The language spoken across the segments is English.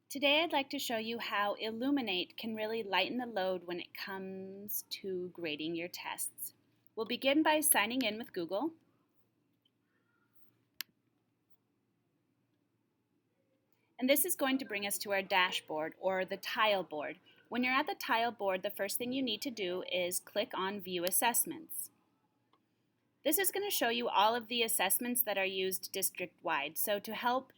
Today I'd like to show you how Illuminate can really lighten the load when it comes to grading your tests. We'll begin by signing in with Google. And this is going to bring us to our dashboard or the tile board. When you're at the tile board, the first thing you need to do is click on View Assessments. This is going to show you all of the assessments that are used district-wide. So to help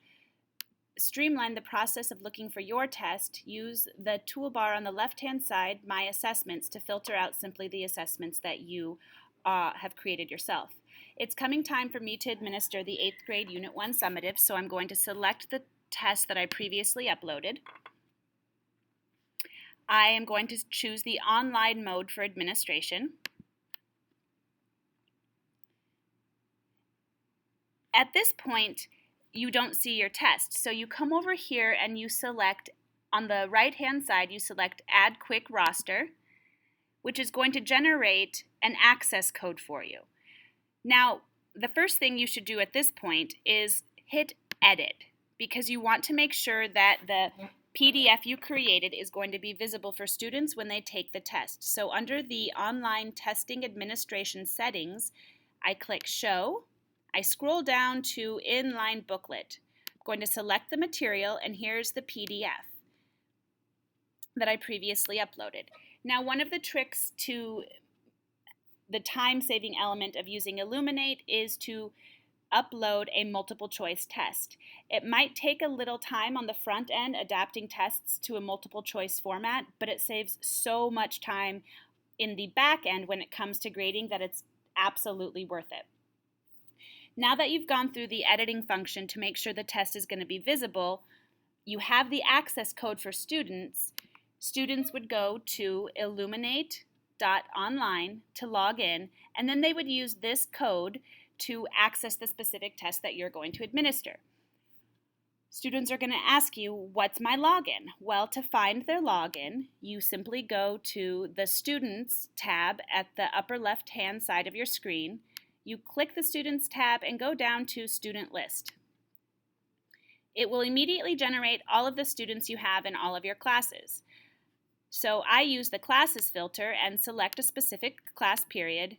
streamline the process of looking for your test, use the toolbar on the left-hand side, My Assessments, to filter out simply the assessments that you have created yourself. It's coming time for me to administer the 8th grade Unit 1 summative, so I'm going to select the test that I previously uploaded. I am going to choose the online mode for administration. At this point, you don't see your test. So you come over here and you select, on the right-hand side, you select Add Quick Roster, which is going to generate an access code for you. Now, the first thing you should do at this point is hit Edit, because you want to make sure that the PDF you created is going to be visible for students when they take the test. So under the Online Testing Administration settings, I click Show. I scroll down to Inline Booklet. I'm going to select the material, and here's the PDF that I previously uploaded. Now, one of the tricks to the time-saving element of using Illuminate is to upload a multiple choice test. It might take a little time on the front end adapting tests to a multiple choice format, but it saves so much time in the back end when it comes to grading that it's absolutely worth it. Now that you've gone through the editing function to make sure the test is going to be visible, you have the access code for students. Students would go to illuminate.online to log in, and then they would use this code to access the specific test that you're going to administer. Students are going to ask you, what's my login? Well, to find their login, you simply go to the Students tab at the upper left-hand side of your screen. You click the Students tab and go down to Student List. It will immediately generate all of the students you have in all of your classes. So I use the Classes filter and select a specific class period.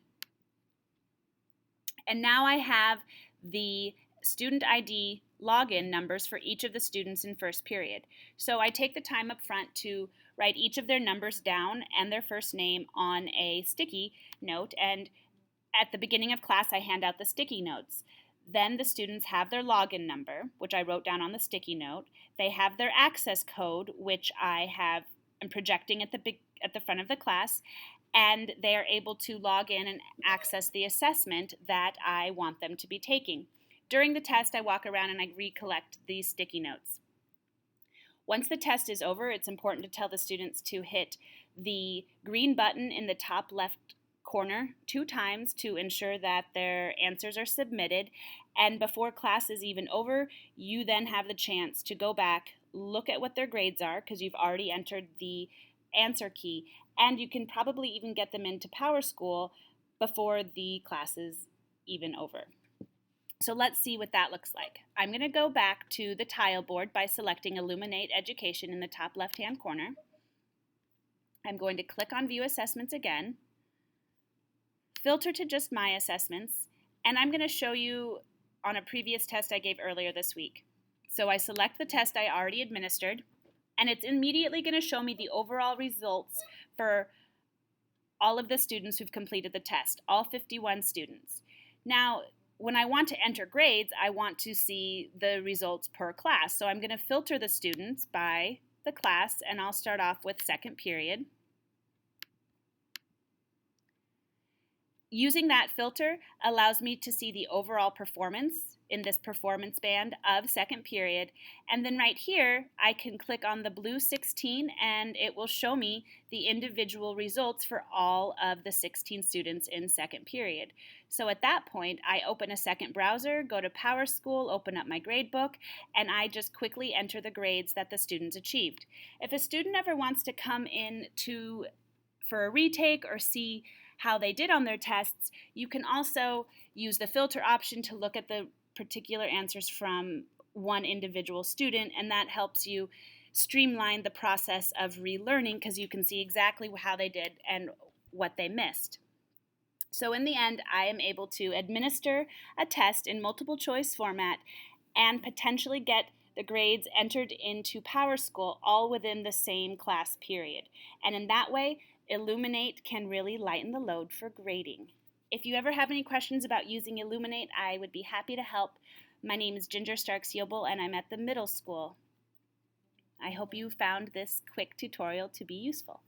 And now I have the student ID login numbers for each of the students in first period. So I take the time up front to write each of their numbers down and their first name on a sticky note, and at the beginning of class, I hand out the sticky notes. Then the students have their login number, which I wrote down on the sticky note. They have their access code, which I'm projecting at the front of the class, and they are able to log in and access the assessment that I want them to be taking. During the test, I walk around and I recollect these sticky notes. Once the test is over, it's important to tell the students to hit the green button in the top left corner 2 times to ensure that their answers are submitted, and before class is even over, you then have the chance to go back, look at what their grades are because you've already entered the answer key, and you can probably even get them into PowerSchool before the class is even over. So let's see what that looks like. I'm going to go back to the tile board by selecting Illuminate Education in the top left-hand corner. I'm going to click on View Assessments again, filter to just My Assessments, and I'm going to show you on a previous test I gave earlier this week. So I select the test I already administered, and it's immediately going to show me the overall results for all of the students who've completed the test, all 51 students. Now, when I want to enter grades, I want to see the results per class. So I'm going to filter the students by the class, and I'll start off with second period. Using that filter allows me to see the overall performance in this performance band of second period, and then right here I can click on the blue 16 and it will show me the individual results for all of the 16 students in second period. So at that point I open a second browser, go to PowerSchool, open up my gradebook, and I just quickly enter the grades that the students achieved. If a student ever wants to come in for a retake or see how they did on their tests, you can also use the filter option to look at the particular answers from one individual student, and that helps you streamline the process of relearning because you can see exactly how they did and what they missed. So in the end, I am able to administer a test in multiple choice format and potentially get the grades entered into PowerSchool all within the same class period. And in that way, Illuminate can really lighten the load for grading. If you ever have any questions about using Illuminate, I would be happy to help. My name is Ginger Starks-Yobel and I'm at the middle school. I hope you found this quick tutorial to be useful.